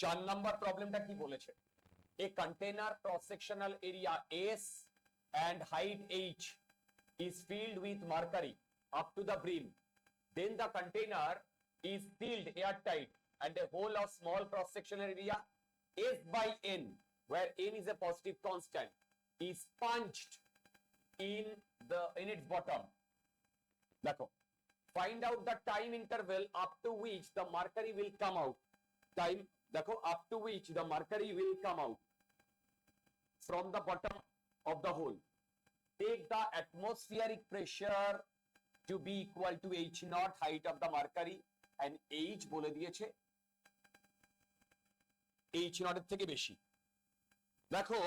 4 number প্রবলেমটা কি বলেছে? A container cross-sectional area S and height H is filled with mercury up to the brim. Then the container is sealed airtight and a hole of small cross-sectional area S by N, where N is a positive constant, is punched in its bottom. দেখো, find out the time interval up to which the mercury will come out. Time, দেখো, up to which the mercury will come out from the bottom of the hole. Take the atmospheric pressure to be equal to H naught, height of the mercury, and H বলে দিয়েছে H naught এর থেকে বেশি। দেখো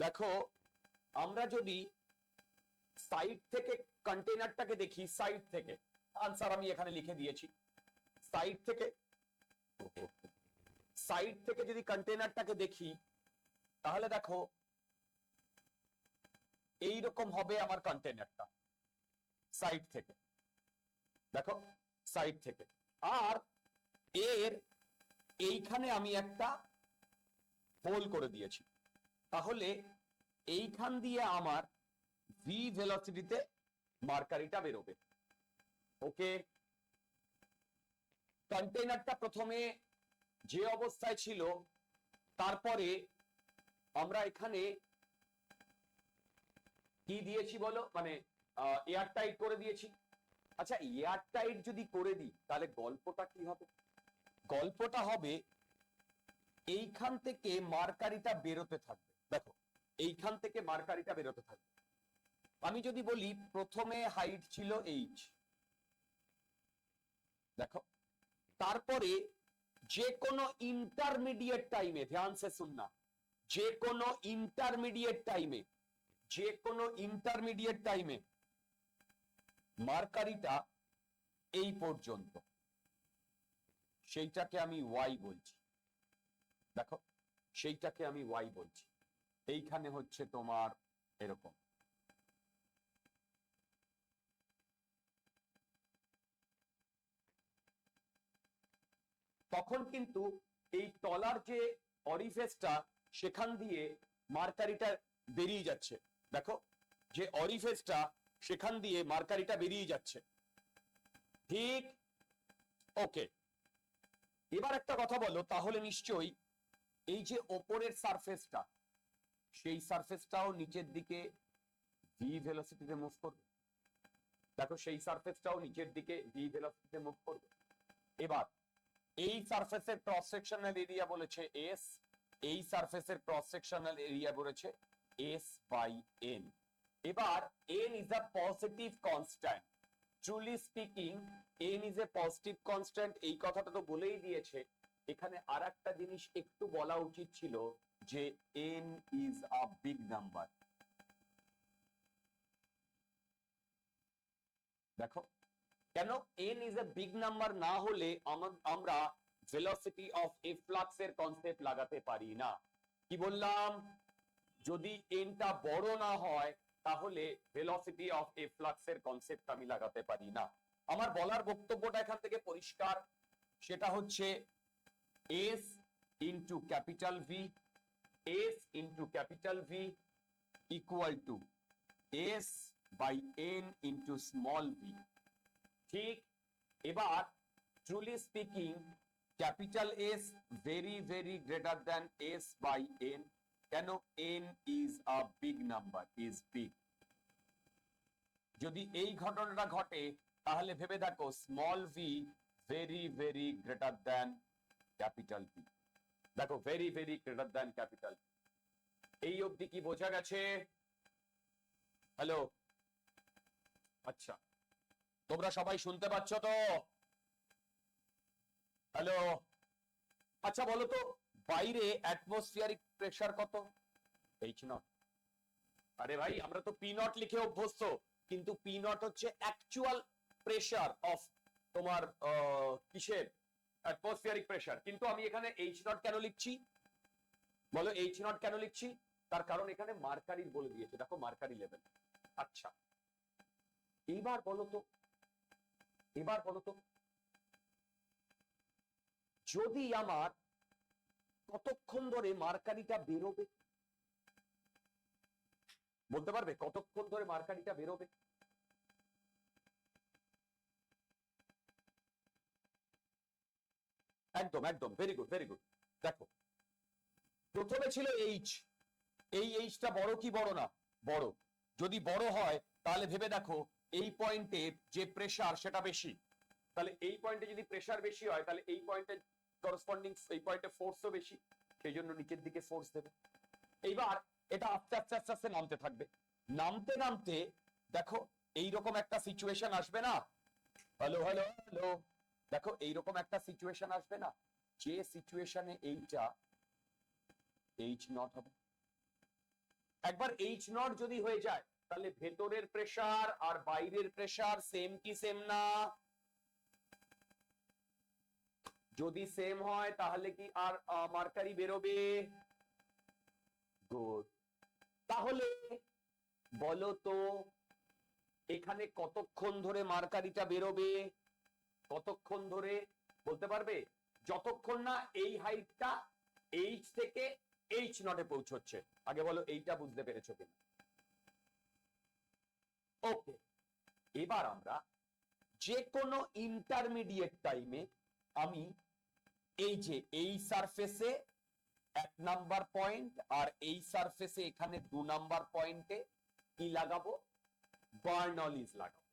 দেখো আমরা যদি side থেকে কন্টেইনারটাকে দেখি, সাইড থেকে, আনসার আমি এখানে লিখে দিয়েছি, সাইড থেকে যদি কন্টেইনারটাকে দেখি তাহলে দেখো এইরকম হবে আমার কন্টেইনারটা সাইড থেকে, দেখো সাইড থেকে। আর এর এইখানে আমি একটা হোল করে দিয়েছি, তাহলে এইখান দিয়ে আমার ভি ভেলোসিটিতে মার্কারিটা বেরোবে। ওকে, কন্টেইনারটা প্রথমে যে অবস্থায় ছিল তারপরে আমরা এখানে কি দিয়েছি বলো, মানে এয়ার টাইট করে দিয়েছি। আচ্ছা, এয়ার টাইট যদি করে দিই তাহলে গল্পটা কি হবে? গল্পটা হবে এইখান থেকে মার্কারিটা বেরোতে থাকবে। দেখো, এইখান থেকে মার্কারিটা বেরোতে থাকবে। আমি যদি বলি প্রথমে হাইট ছিল এইচ, দেখো, তারপরে যে কোনো ইন্টারমিডিয়েট টাইমে, ধ্যান সে শুননা, যে কোনো ইন্টারমিডিয়েট টাইমে মার্কারিটা এই পর্যন্ত, সেইটাকে আমি ওয়াই বলছি। দেখো, সেইটাকে আমি ওয়াই বলছি। এইখানে হচ্ছে তোমার এরকম, তখন কিন্তু এই তলার যে অরিফেসটা সেখান দিয়ে মার্কারিটা বেরিয়ে যাচ্ছে। দেখো, যে অরিফেসটা সেখান দিয়ে মার্কারিটা বেরিয়ে যাচ্ছে, ঠিক? ওকে, এবার একটা কথা বলো, তাহলে নিশ্চয়ই এই যে ওপরের সারফেসটা, সেই সারফেসটাও নিচের দিকে ভি ভেলোসিটিতে মুভ করবে। দেখো, সেই সারফেসটাও নিচের দিকে ভি ভেলোসিটিতে মুভ করবে। এবার এই সারফেসের ক্রস সেকশনাল এরিয়া বলেছে এস, এই সারফেসের ক্রস সেকশনাল এরিয়া বলেছে এস বাই এন। এবার N is a positive constant. Truly speaking, N is a positive constant, এই কথাটা তো বলেই দিয়েছে। এখানে আর একটা জিনিস একটু বলা উচিত ছিল যে N is a big number. দেখো, কেন N is a big number না হলে আমরা ভেলোসিটি অফ এ ফ্লাক্স এর কনসেপ্ট লাগাতে পারি না। কি বললাম? যদি এনটা বড় না হয় তাহলে ভেলোসিটি অফ এ ফ্লাক্স এর কনসেপ্ট আমি লাগাতে পারি না। আমার বলার বক্তব্যটা এখান থেকে পরিষ্কার, সেটা হচ্ছে S into capital V, S into capital V equal to S by N into small V. ঠিক? এবার truly speaking, capital S very very greater than S by N. কেন? N is a big number, is big. যদি এই ঘটনাটা ঘটে তাহলে ভেবে দেখো, small V very very greater than capital V. দেখো, very very greater than capital. এই অবধি কি বোঝা গেছে? হ্যালো? আচ্ছা, তোমরা সবাই শুনতে পাচ্ছ তো? হ্যালো? আচ্ছা বলো তো, বাইরে অ্যাটমসফিয়ারিক প্রেসার কত? H not. আরে ভাই, আমরা তো পি নট লিখে অভ্যস্ত, কিন্তু পি নট হচ্ছে অ্যাকচুয়াল প্রেসার অফ তোমার কিসের, অ্যাটমসফিয়ারিক প্রেসার। কিন্তু আমি এখানে এইচ নট কেন লিখছি বলো? এইচ নট কেন লিখছি? তার কারণ এখানে মার্কারির বলে দিয়েছে, দেখো মার্কারি লেভেল। আচ্ছা, এইবার বলো তো যদি আমার কতক্ষণ ধরে মার্কারিটা বেরোবে, বলতে পারবে কতক্ষণ ধরে মার্কারিটা বেরোবে? একদম একদম, ভেরি গুড ভেরি গুড। দেখো প্রথমে ছিল এইচ, এই এইচটা বড় কি বড় না? বড়। যদি বড় হয় তাহলে ভেবে দেখো এই পয়েন্টে যে প্রেসার সেটা বেশি, তাহলে এই পয়েন্টে যদি প্রেসার বেশি হয় তাহলে এই পয়েন্টে করসপন্ডিং এই পয়েন্টে ফোর্সও বেশি, সেই জন্য নিচের দিকে ফোর্স দেবে। এইবার এটা আস্তে আস্তে আস্তে আস্তে নামতে থাকবে, নামতে নামতে দেখো এইরকম একটা সিচুয়েশন আসবে না? হ্যালো হ্যালো হ্যালো, দেখো এইরকম একটা সিচুয়েশন আসবে না, যে সিচুয়েশনে এইটা এইচ নট হবে। একবার এইচ নট যদি হয়ে যায় তাহলে ভেতরের প্রেসার আর বাইরের প্রেসার সেম কি সেম না? যদি সেম হয় তাহলে কি আর মার্কারি বেরোবে? গুড। তাহলে বলো তো এখানে কতক্ষণ ধরে মার্কারিটা বেরোবে? কতক্ষণ ধরে বলতে পারবে? যতক্ষণ না এই হাইটটা এইচ থেকে এইচ নটে পৌঁছচ্ছে। আগে বলো এইটা বুঝতে পেরেছো কিনা? ওকে, এবার আমরা যে কোনো ইন্টারমিডিয়েট টাইমে আমি এই যে এই সারফেসে 1 নাম্বার পয়েন্ট আর এই সারফেসে এখানে 2 নাম্বার পয়েন্টে কি লাগাবো? বার্নৌলিস লাগাবো।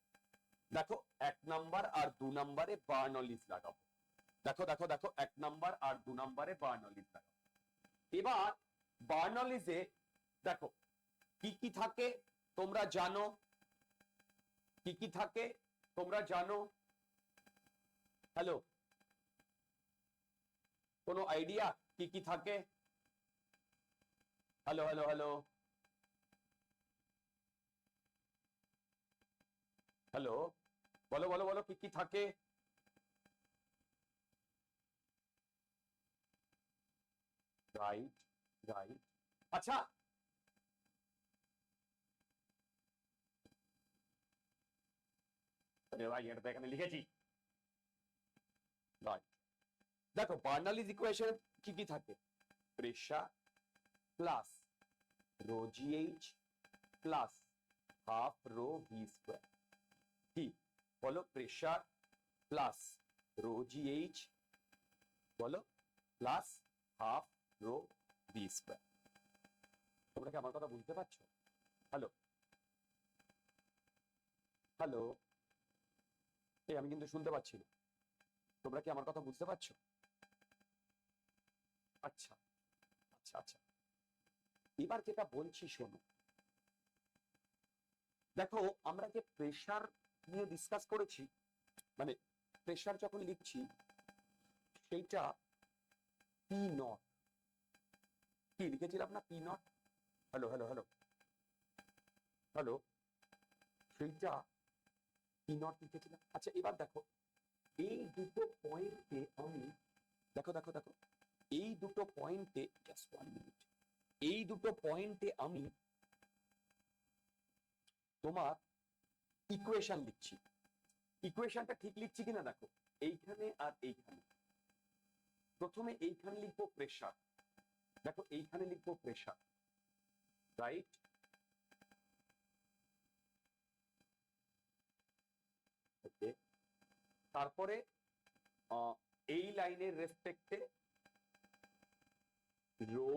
দেখো 1 নাম্বার আর 2 নাম্বারে বার্নৌলিস লাগাবো। দেখো দেখো দেখো 1 নাম্বার আর 2 নাম্বারে বার্নৌলিস লাগাবো। এবার বার্নৌলিসে দেখো কি কি থাকে তোমরা জানো? কি কি থাকে তোমরা জানো? হ্যালো, কোনো আইডিয়া কি কি থাকে? হ্যালো হ্যালো হ্যালো হ্যালো, বলো বলো বলো কি কি থাকে? Right right. আচ্ছা ভাই এটা তো এখানে লিখেছি। রাইট, দেখো বার্নৌলিস ইকুয়েশন কি কি থাকে? Pressure plus rho G H plus half rho V square. কি বলো? প্রেসার প্লাস রো জিএইচ বলো plus half rho V square. তোমরা কি আমার কথা বুঝতে পারছো? হ্যালো হ্যালো, এই আমি কিন্তু শুনতে পাচ্ছি না, তোমরা কি আমার কথা বুঝতে পারছো? আচ্ছা আচ্ছা আচ্ছা, এবার যেটা বলছি শোনো। দেখো আমরা যে প্রেসার নিয়ে ডিসকাস করেছি, মানে প্রেসার যখন লিখছি সেইটা পি নট, কি লিখেছিলাম না? P not. Hello hello hello hello, সেইটা পি নট লিখেছিলাম। আচ্ছা এবার দেখো এই দুটো পয়েন্টে আমি দেখো দেখো দেখো এই দুটো পয়েন্টে জাস্ট 1 মিনিট, এই দুটো পয়েন্টে আমি তোমার ইকুয়েশন লিখছি। ইকুয়েশনটা ঠিক লিখছি কিনা দেখো, এইখানে আর এইখানে। প্রথমে এইখানে লিখবো প্রেসার, দেখো এইখানে লিখবো প্রেসার, রাইট? ওকে, তারপরে এই লাইনের রেসপেক্টে রো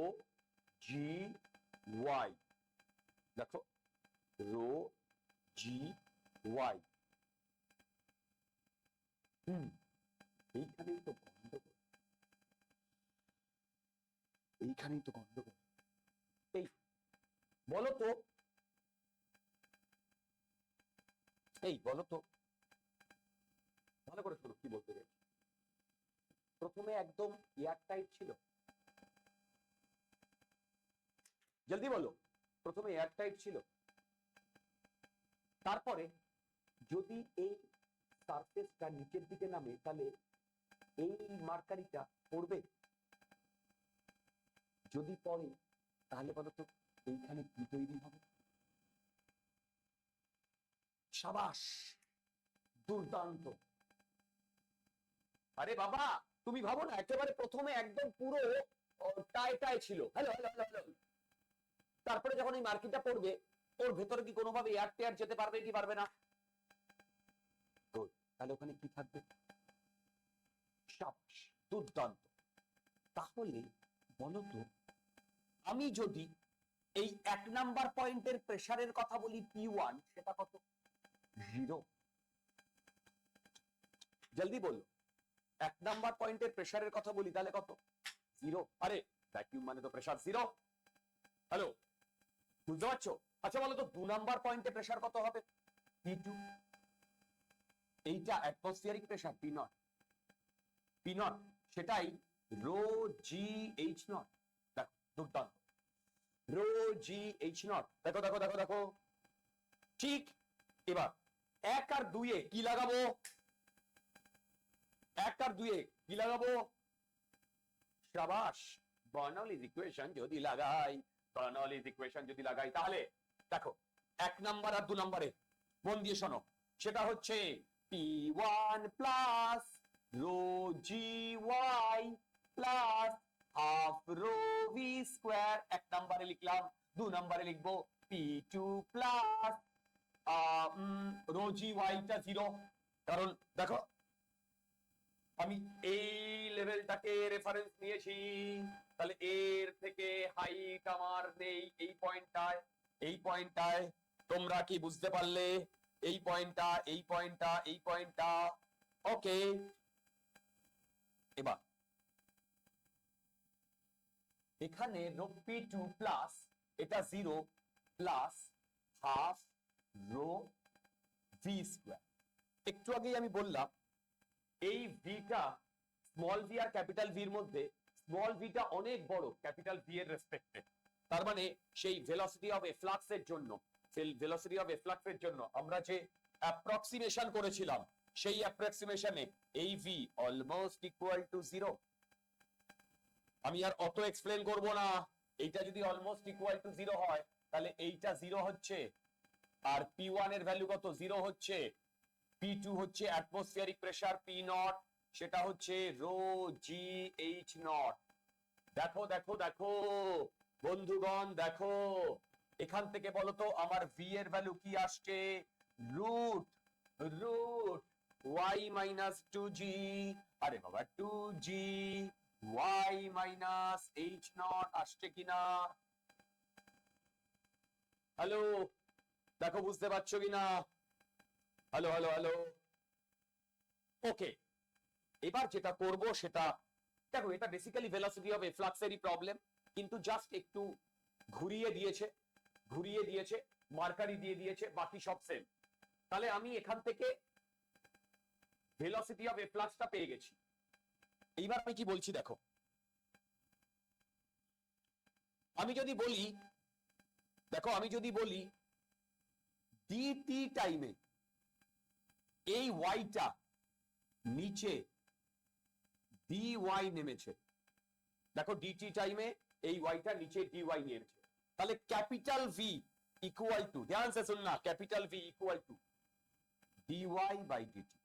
জি ওয়াই, দেখো রো জি ওয়াই। এইখানেই তো গন্ডগোল, এইখানেই তো গন্ডগোল। এই বলো তো, এই বলো তো, ভালো করে শোনো কি বলতে চাইছি। প্রথমে একদম এয়ার টাইট ছিল, জলদি বলো, প্রথমে এয়ার টাইট ছিল, তারপরে যদি এই সারফেসটা নিচের দিকে নামে তাহলে এই মার্কারিটা পড়বে, যদি পড়ে তাহলে বলতো এইখানে কি তৈরি হবে? সাবাস, দুর্দান্ত। আরে বাবা তুমি ভাবো না একেবারে প্রথমে একদম পুরো টাই টাই ছিল, হ্যালো হ্যালো হ্যালো হ্যালো, তারপরে যখন এই মার্কিংটা পড়বে ওর ভেতরে কি কোনোভাবে এয়ার টেয়ার যেতে পারবে কি পারবে না? তাহলে ওখানে কি থাকবে? সাবাস, দুর্দান্ত। তাহলে বলতো আমি যদি এই 1 নাম্বার পয়েন্টের প্রেসারের কথা বলি P1, সেটা কত? 0। জলদি বলো, 1 নাম্বার পয়েন্টের প্রেসারের কথা বলি তাহলে কত? 0। আরে ভ্যাকুয়াম মানে তো প্রেসার 0। হ্যালো, বুঝতে পারছো? আচ্ছা বলো তো 2 নাম্বার পয়েন্টে প্রেসার কত হবে? P2। এইটা অ্যাটমসফিয়ারিক প্রেসার P0, P0 সেটাই রো জি এইচ নট। দেখো দুর্দান্ত, রো জি এইচ নট। দেখো দেখো দেখো দেখো, ঠিক। এবার 1 আর 2 এ কি লাগাবো? 1 আর 2 এ কি লাগাবো? সাবাস, বার্নৌলিস ইকুয়েশন যদি লাগাই, বার্নৌলিস ইকুয়েশন যদি লাগাই তাহলে দেখো 1 নাম্বার আর 2 নাম্বারে মন দিয়ে শোনো, সেটা হচ্ছে P1 plus rho G Y plus half rho V square. 1 নাম্বারে লিখলাম, 2 নাম্বারে লিখবো P2 প্লাস রো জি ওয়াইটা 0। কারণ দেখো আমি এই লেভেলটাকে রেফারেন্স নিয়েছি, তাহলে এর থেকে হাইট আমার নেই এই পয়েন্টটায়। এই পয়েন্টটায় তোমরা কি বুঝতে পারলে? এই পয়েন্টটা, এই পয়েন্টটা, এই পয়েন্টটা। ওকে, এবার এখানে রো P2 প্লাস এটা 0 plus half rho V square. একটু আগেই আমি বললাম এই ভিটা স্মল ভি আর ক্যাপিটাল ভির মধ্যে স্মল ভিটা অনেক বড় ক্যাপিটাল ভি এর রেসপেক্টে। তার মানে সেই ভেলোসিটি অফ এফ্লাক্স এর জন্য, ভেলোসিটি অফ এফ্লাক্স এর জন্য আমরা যে অ্যাপ্রক্সিমেশন করেছিলাম, সেই অ্যাপ্রক্সিমেশনে এই ভি অলমোস্ট ইকুয়াল টু 0। আমি আর অত এক্সপ্লেন করব না। এইটা যদি অলমোস্ট ইকুয়াল টু 0 হয় তাহলে এইটা 0 হচ্ছে, আর P1 এর ভ্যালু কত? 0 হচ্ছে। P2 হচ্ছে অ্যাটমসফিয়ারিক প্রেসার P0, সেটা হচ্ছে রো জি এইচ নট। দেখো দেখো দেখো বন্ধুগণ, দেখো এখান থেকে বলো তো আমার ভি এর ভ্যালু কি আসছে? Root root Y minus 2g। আরে বাবা 2g Y minus H not আসছে কিনা? হ্যালো, দেখো বুঝতে পারছো কিনা? Hello hello hello. ওকে, এবার যেটা করব সেটা দেখো, এটা বেসিক্যালি ভেলোসিটি অফ এফ্লাক্সেরই প্রবলেম, কিন্তু জাস্ট একটু ঘুরিয়ে দিয়েছে, ঘুরিয়ে দিয়েছে, মার্কারি দিয়ে দিয়েছে, বাকি সব সেম। তাহলে আমি এখান থেকে ভেলোসিটি অফ এফ্লাক্সটা পেয়ে গেছি। এইবার আমি কি বলছি দেখো, আমি যদি বলি, দেখো আমি যদি বলি ডিটি টাইমে এই ওয়াইটা নিচে dy নেমেছে, দেখো ডিটি টাইমে এই ওয়াইটা নিচে dy নেমেছে, তাহলে ক্যাপিটাল ভি ইকুয়াল টু, ধ্যান সে শুননা, capital V equal to dy by dt.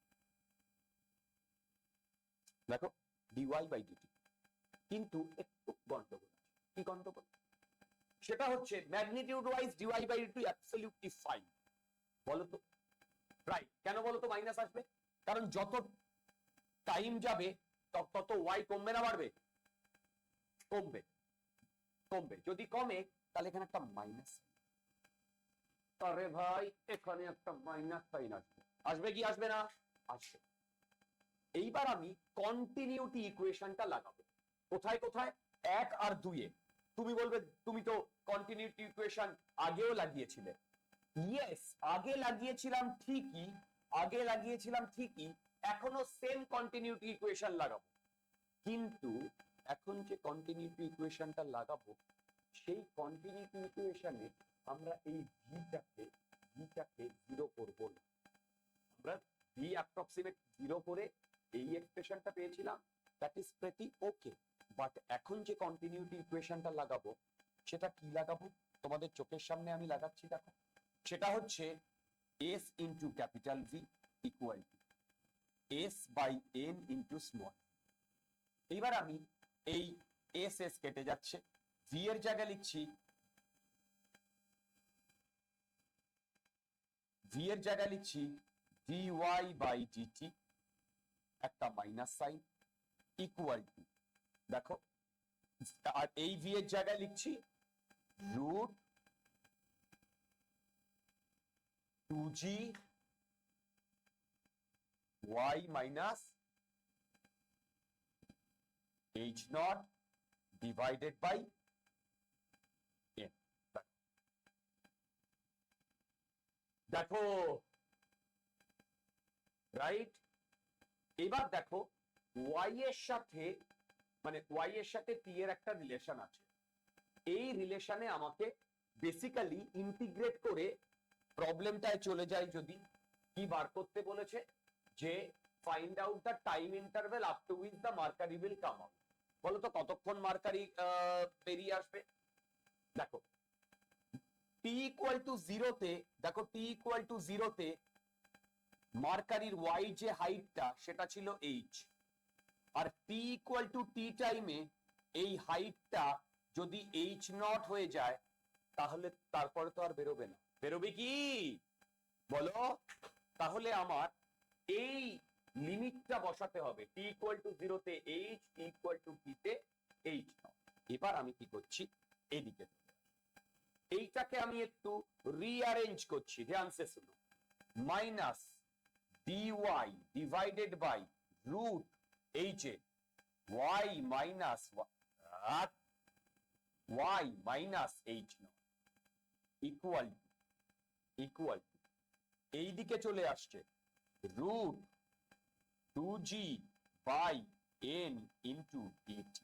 দেখো dy বাই ডিটি, কিন্তু একটু গন্ডগোল আছে। কি গন্ডগোল? সেটা হচ্ছে magnitude wise dy by dt absolutely fine, বলো তো রাইট। কেন বলো তো মাইনাস আসবে? কারণ যত টাইম যাবে তত ওয়াই কমবে না বাড়বে? কমবে, কমবে। যদি কমে তাহলে এখানে একটা মাইনাস। আরে ভাই এখানে একটা মাইনাস সাইন আসবে, আসবে কি আসবে না? আসবে। এইবার আমি কন্টিনিউটি ইকুয়েশনটা লাগাবো কোথায় কোথায়? 1 আর 2 এ। তুমি বলবে তুমি তো কন্টিনিউটি ইকুয়েশন আগেও লাগিয়েছিলে। ইয়েস, আগে লাগিয়েছিলাম ঠিকই, আগে লাগিয়েছিলাম ঠিকই, এখনো সেম কন্টিনিউটি ইকুয়েশন লাগাবো। কিন্তু এখন যে কন্টিনিউটি ইকুয়েশনটা লাগাবো সেই কন্টিনিউটি ইকুয়েশনে আমরা এই ভিটাকে 0 করব না। আমরা ভি অ্যাপ্রক্সিমেট 0 করে এই এক্সপ্রেশনটা পেয়েছিলাম, that is pretty okay. But এখন যে কন্টিনিউটি ইকুয়েশনটা লাগাবো সেটা কি লাগাবো? তোমাদের চোখের সামনে আমি লাগাচ্ছি, দেখো। সেটা হচ্ছে s into capital V equal to s by n into small. এইবার আমি এই এস এস কেটে যাচ্ছে, ভি এর জায়গায় লিখছি, ভি এর জায়গায় লিখছি ডিওয়াই বাই ডিটি, একটা মাইনাস সাইন, ইকুয়াল টু, দেখো, আর এই ভি এর জায়গায় লিখছি root 2g y minus h naught divided by n. দেখো, রাইট? এবার দেখো y এর সাথে, মানে y এর সাথে t এর একটা রিলেশন আছে। এই রিলেশনে আমাকে বেসিক্যালি ইন্টিগ্রেট করে প্রবলেমটায় চলে যায়, যদি কি বার করতে বলেছে, যে find out the time interval up to which the mercury will come out. বলো তো কতক্ষণ মার্কারি বেরিয়ে আসবে? দেখো t ইকুয়াল টু 0 তে, দেখো t ইকুয়াল টু 0 তে মার্কারির y যে হাইটটা সেটা ছিল h, আর t ইকুয়াল টু t টাইমে এই হাইটটা যদি h নট হয়ে যায় তাহলে তারপরে তো আর বেরোবে না। বেরোবে কি বলো? তাহলে আমার এই লিমিটটা বসাতে হবে, t ইকুয়াল টু 0 তে h, t equal to t তে h নট। এবার আমি কি করছি, এদিকে এইটাকে আমি একটু রিঅ্যারেঞ্জ করছি, ধ্যান সে শুনো, minus dy divided by root h এ y minus y minus h naught equal to এই দিকে চলে আসছে root 2g by n into dt।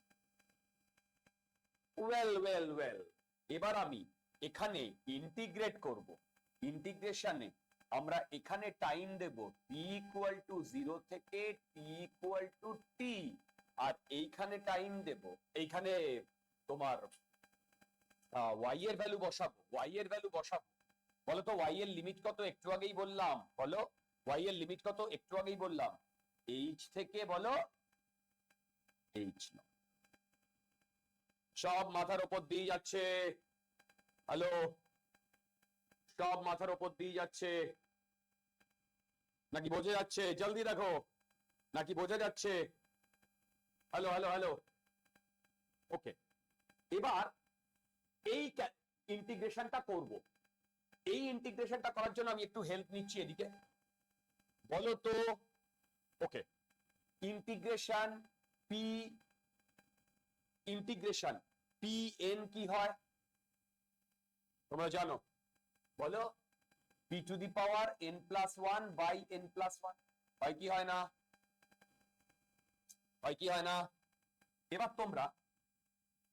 Well, এবার আমি এখানে ইন্টিগ্রেট করব। ইন্টিগ্রেশনে আমরা এখানে টাইম দেব t ইকুয়াল টু 0 থেকে t ইকুয়াল টু t, আর এইখানে টাইম দেব, এইখানে তোমার y এর ভ্যালু বসাবো, y এর ভ্যালু বসাবো। বলো তো y এর লিমিট কত? একটু আগেই বললাম, বলো y এর লিমিট কত? একটু আগেই বললাম h থেকে, বলো h নট। সব মাথার উপর দিয়ে যাচ্ছে, হ্যালো, সব মাথার উপর দিয়ে যাচ্ছে নাকি বোঝা যাচ্ছে? জলদি দেখো, নাকি বোঝা যাচ্ছে? হ্যালো হ্যালো হ্যালো, ওকে। এবার এই ইন্টিগ্রেশনটা করব। এই ইন্টিগ্রেশনটা করার জন্য আমি একটু হেল্প নিচ্ছি এদিকে, বলো তো, okay, integration P, integration P N কি হয় তোমরা জানো? বলো, p to the power n plus 1 by n plus 1 হয় কি হয় না? হয় কি হয় না? এবার তোমরা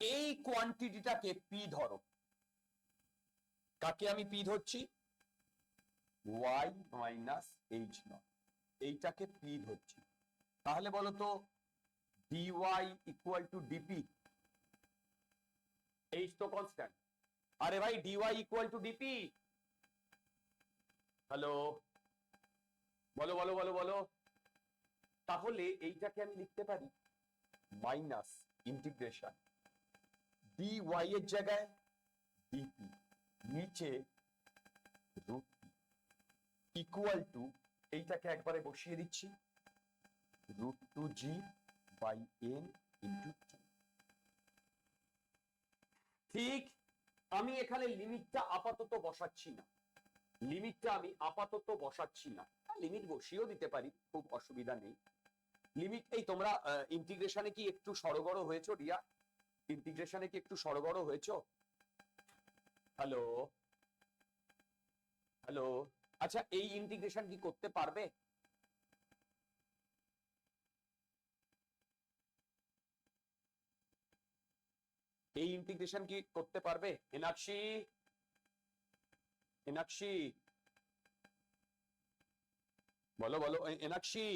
এই কোয়ান্টিটিটাকে p ধরো। কাকে আমি p ধরছি? y মাইনাস h নট, এইটাকে p ধরছি। তাহলে বলো তো dy equal to dp, h তো কনস্ট্যান্ট, আরে ভাই dy equal to dp। Hello, বলো বলো বলো বলো। তাহলে এইটাকে আমি লিখতে পারি মাইনাস ইন্টিগ্রেশন dy এর জায়গায় dp, নিচে রুট ইকুয়াল টু, এইটাকে একবারে বসিয়ে দিচ্ছি, root 2g by n into t। ঠিক, আমি এখানে লিমিটটা আপাতত বসাচ্ছি না, লিমিটটা আমি আপাতত বসাচ্ছি না, লিমিট বসিয়েও দিতে পারি, খুব অসুবিধা নেই। লিমিট, এই তোমরা ইন্টিগ্রেশনে কি একটু সড়গড় হয়েছো রিয়া? ইন্টিগ্রেশনে কি একটু সড়গড় হয়েছো? হ্যালো হ্যালো, আচ্ছা এই ইন্টিগ্রেশন কি করতে পারবে? এই ইন্টিগ্রেশন কি করতে পারবে? এনাক্ষী, এনাক্ষী বলো বলো, এনাক্ষী,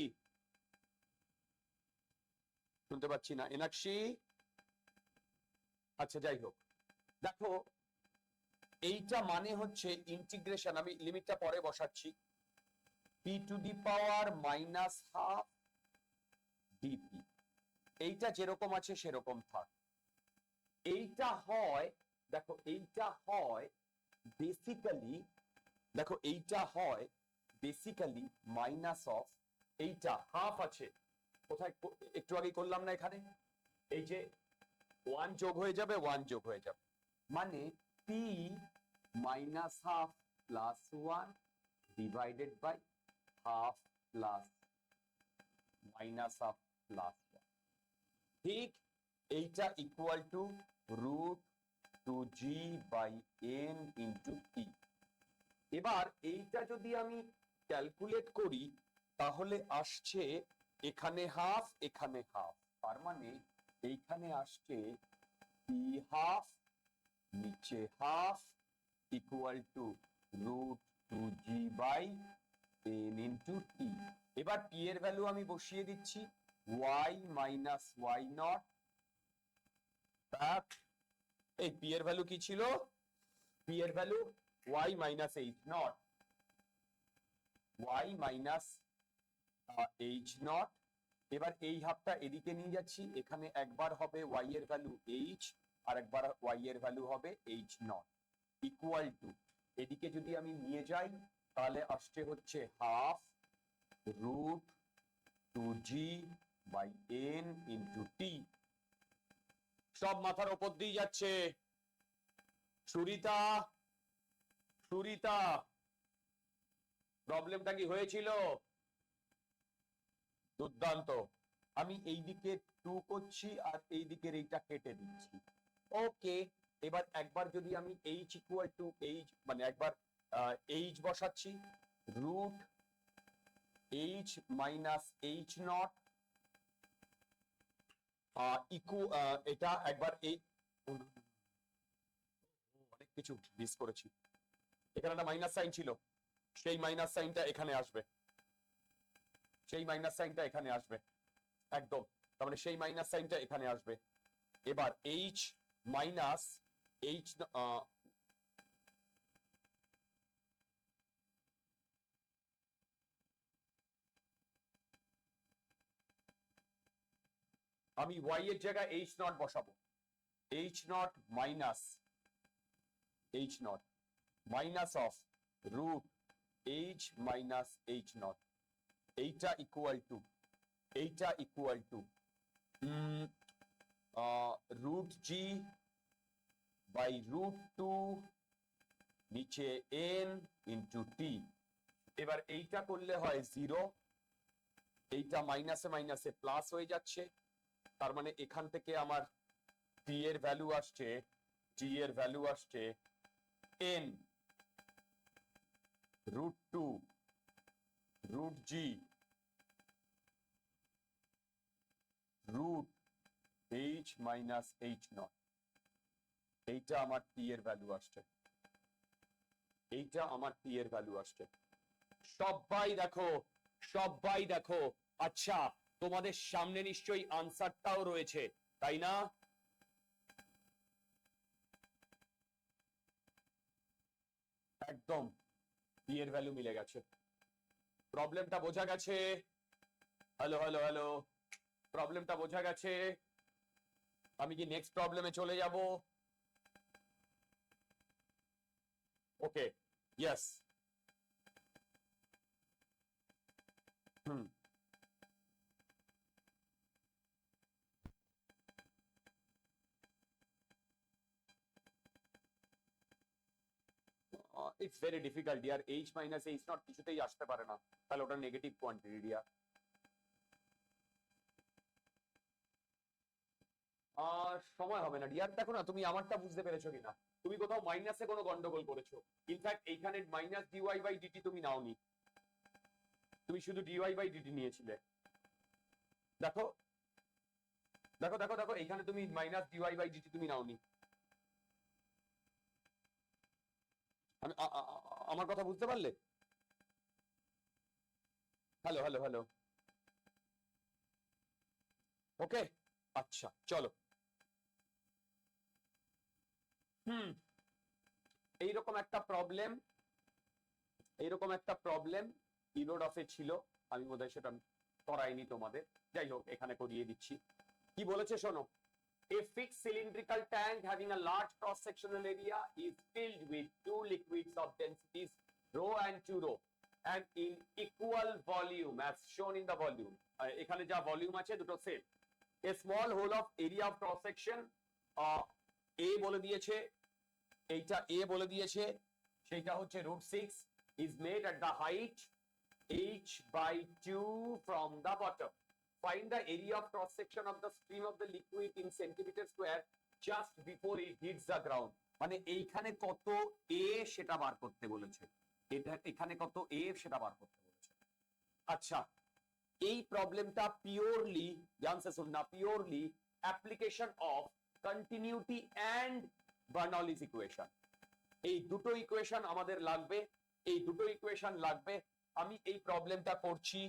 শুনতে পাচ্ছি না, এনাক্ষী। আচ্ছা যাই হোক, দেখো এইটা মানে হচ্ছে ইন্টিগ্রেশন, আমি লিমিটটা পরে বসাচ্ছি, p to the power minus half dp, এইটা যেরকম আছে সেরকম থাক। এইটা হয়, দেখো এইটা হয় বেসিক্যালি, দেখো এইটা হয় বেসিক্যালি মাইনাস অফ, এইটা হাফ আছে কোথায়, একটু আগে করলাম না এখানে, এই যে 1 যোগ হয়ে যাবে 1 যোগ হয়ে যাবে, মানে p minus half plus 1 divided by half plus minus half plus 1, ঠিক এইটা equal to root 2g by n into T. এবার এইটা যদি আমি ক্যালকুলেট করি তাহলে আসছে এখানে হাফ এখানে হাফ, তার মানে এইখানে আসছে p হাফ নিচে half equal to root 2g by n into T. এবার p এর ভ্যালু আমি বসিয়ে দিচ্ছি y মাইনাস y নট, এই p এর ভ্যালু কি ছিল, p এর ভ্যালু y minus h nought, y minus h nought. এবার এই হাফটা এদিকে নিয়ে যাচ্ছি, এখানে একবার হবে y এর ভ্যালু h আর একবার y এর ভ্যালু হবে h নট ইকুয়াল টু, এদিকে যদি আমি নিয়ে যাই তাহলে আসছে হচ্ছে half root 2g by n into T. সব মাথার উপর দিয়ে যাচ্ছে। সুরিতা, সুরিতা প্রবলেমটা কি হয়েছিল? দুর্দান্ত। আমি এই দিকে 2 করছি আর এই দিকের এইটা কেটে দিচ্ছি। ওকে, এবার একবার যদি আমি h ইকুয়াল টু h, মানে একবার h বসাচ্ছি, root h minus h naught এটা একবার এই, অনেক কিছু মিস করেছি, এখানে একটা মাইনাস সাইন ছিল, সেই মাইনাস সাইনটা এখানে আসবে, সেই মাইনাস সাইনটা এখানে আসবে একদম, তার মানে সেই মাইনাস সাইনটা এখানে আসবে। এবার h মাইনাস h, আমি y এর জায়গায় h নট বসাবো, h naught minus h naught minus of root h minus h naught, এইটা ইকুয়াল টু, এইটা equal to root G by root 2 নিচে n ইন্টু টি। এবার এইটা করলে হয় 0, এইটা মাইনাসে মাইনাসে প্লাস হয়ে যাচ্ছে, তার মানে এখান থেকে আমার t এর ভ্যালু আসছে, t এর ভ্যালু আসছে n root 2 root G root h minus h naught, এইটা আমার t এর ভ্যালু আসছে, এইটা আমার t এর ভ্যালু আসছে। সবাই দেখো, সবাই দেখো, আচ্ছা তোমাদের সামনে নিশ্চয়ই আনসারটাও রয়েছে তাই না? একদম p এর ভ্যালু মিলে গেছে, প্রবলেমটা বোঝা গেছে? হ্যালো হ্যালো হ্যালো, প্রবলেমটা বোঝা গেছে? আমি কি নেক্সট প্রবলেমে চলে যাব? Okay, yes, hmm, it's very difficult dear, h minus h nought কিছুতেই আসতে পারে না, তাহলে ওটা নেগেটিভ কোয়ান্টিটি ডিয়ার। সময় হবে না ডিয়ার, দেখো না তুমি আমারটা বুঝতে পেরেছো কিনা, তুমি কোথাও মাইনাসে কোনো গন্ডগোল করেছো, ইনফ্যাক্ট এইখানে মাইনাস ডিওয়াই বাই ডিটি তুমি নাওনি, তুমি শুধু ডিওয়াই বাই ডিটি নিয়েছিলে। দেখো দেখো দেখো দেখো, এইখানে তুমি মাইনাস ডিওয়াই বাই ডিটি তুমি নাওনি। আমি আমার কথা বুঝতে পারলে? হ্যালো হ্যালো হ্যালো, ওকে, আচ্ছা চলো। এইরকম একটা প্রবলেম, এইরকম একটা প্রবলেম ইরোড অফে ছিল, আমি বোধহয় সেটা করাইনি তোমাদের, যাই হোক এখানে করিয়ে দিচ্ছি। কি বলেছে শোনো, a fixed cylindrical tank having a large cross sectional area is filled with two liquids of densities rho and 2 rho and in equal volume as shown in the volume. এখানে যা ভলিউম আছে দুটো same. a small hole of area of cross section a বলে দিয়েছে, এইটা a বলে দিয়েছে, সেটা হচ্ছে √6 is made at the height h/2 from the bottom. Find the area of cross section of the stream of the liquid in centimeter square just before it hits the ground. মানে এইখানে কত a সেটা বার করতে বলেছে, এটা এখানে কত a সেটা বার করতে বলেছে। আচ্ছা, এই প্রবলেমটা পিওরলি, ধ্যান সে শুননা, purely application of continuity and Bernoulli's equation. এই দুটো ইকুয়েশন আমাদের লাগবে, এই দুটো ইকুয়েশন লাগবে। আমি এই প্রবলেমটা করছি,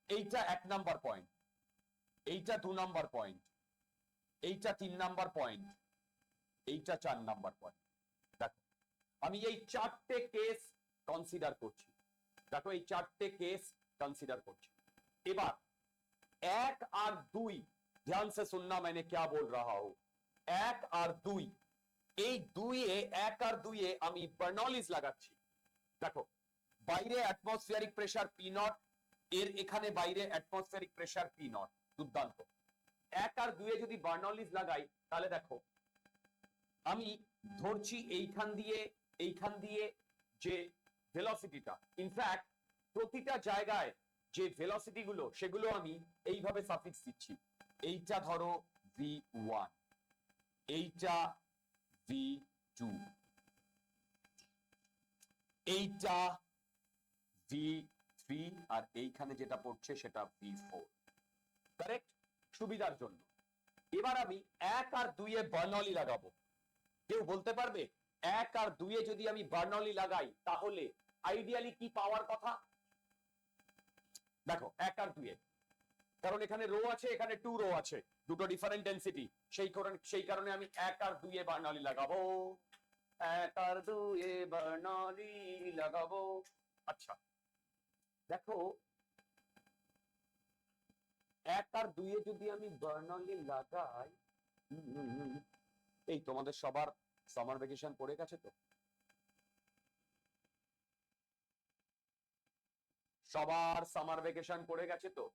এইটা 1 নাম্বার পয়েন্ট, এইটা 2 নাম্বার পয়েন্ট, এইটা 3 নাম্বার পয়েন্ট, এইটা 4 নাম্বার পয়েন্ট। দেখো আমি এই চারটে কেস কনসিডার করছি, দেখো এই চারটে কেস कंसीडर করছি। এবার 1 আর 2, ध्यान से सुनना मैंने क्या बोल रहा हूं, 1 আর 2, এই 2 এ 1 আর 2 এ আমি বার্নৌলিস লাগাচ্ছি। দেখো বাইরে অ্যাটমসফিয়ারিক প্রেসার P0, এর এখানে বাইরে অ্যাটমসফিয়ারিক প্রেসার P0, দুর্দান্ত। 1 আর 2 এ যদি বার্নৌলিস লাগাই তাহলে দেখো আমি ধরছি এইখান দিয়ে যে ভেলোসিটিটা, ইনফ্যাক্ট প্রতিটা জায়গায় যে ভেলোসিটি গুলো সেগুলো আমি এইভাবে সাফিক্স দিচ্ছি। এইটা ধরো v1, এইটা v2, এইটা v3 আর এইখানে যেটা পড়ছে সেটা v4, কারেক্ট, সুবিধার জন্য। এবার আমি 1 আর 2 এ বার্নৌলি লাগাবো। কেউ বলতে পারবে 1 আর 2 এ যদি আমি বার্নৌলি লাগাই তাহলে আইডিয়ালি কি পাওয়ার কথা? দেখো 1 আর 2 এ, কারণ এখানে রো আছে, এখানে 2 রো আছে, দুটো ডিফারেন্ট ডেনসিটি, সেই কারণে আমি 1 আর 2 এ বার্নৌলি লাগাবো, 1 আর 2 এ বার্নৌলি লাগাবো। আচ্ছা দেখো 1 আর 2 এ যদি আমি বার্নৌলি লাগাই, এই তোমাদের সবার সামার ভ্যাকেশন পড়ে গেছে তো? সবার সামার ভ্যাকেশন পড়ে গেছে তো?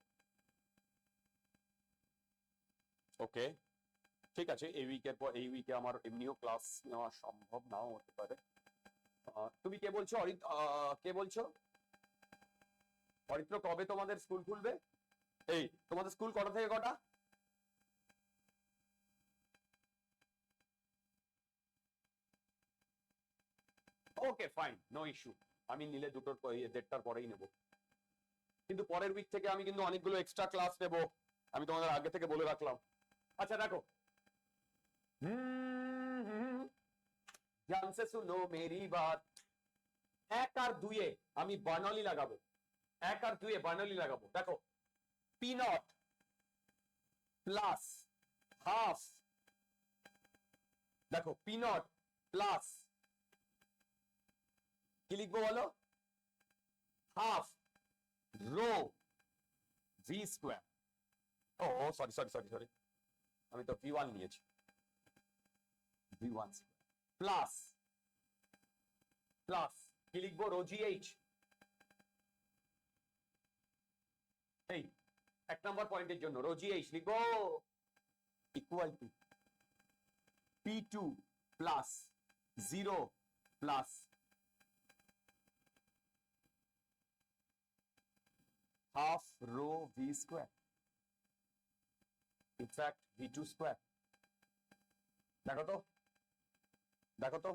ওকে ঠিক আছে, এই উইকের পর এই উইকে আমার এমনিও ক্লাস নেওয়া সম্ভব নাও হতে পারে। তুমি কে বলছো? কে বলছো? অরিত্র, কবে তোমাদের স্কুল খুলবে? এই তোমাদের স্কুল কটা থেকে কটা? ওকে ফাইন, নো ইস্যু, আমি নিলে 2টোর পরেই নেব, কিন্তু পরের উইক থেকে আমি কিন্তু অনেকগুলো এক্সট্রা ক্লাস নেব, আমি তোমাদের আগে থেকে বলে রাখলাম। আচ্ছা দেখো, ध्यान से सुनो मेरी बात, 1 আর 2 এ আমি বার্নৌলি লাগাবো, 1 আর 2 এ বার্নৌলি লাগাবো। দেখো P0 প্লাস হাফ, দেখো P0 প্লাস কি লিখবো বলো? হাফ রো ভি স্কোয়ার, ও সরি সরি সরি সরি, আমি তো V1 নিয়েছি, V1 প্লাস প্লাস কি লিখবো? রো GH, এই 1 নম্বর পয়েন্টের জন্য রো GH লিখবো, equal to P2 plus 0 plus half rho V square, in fact V2 square. দেখো তো, দেখো তো,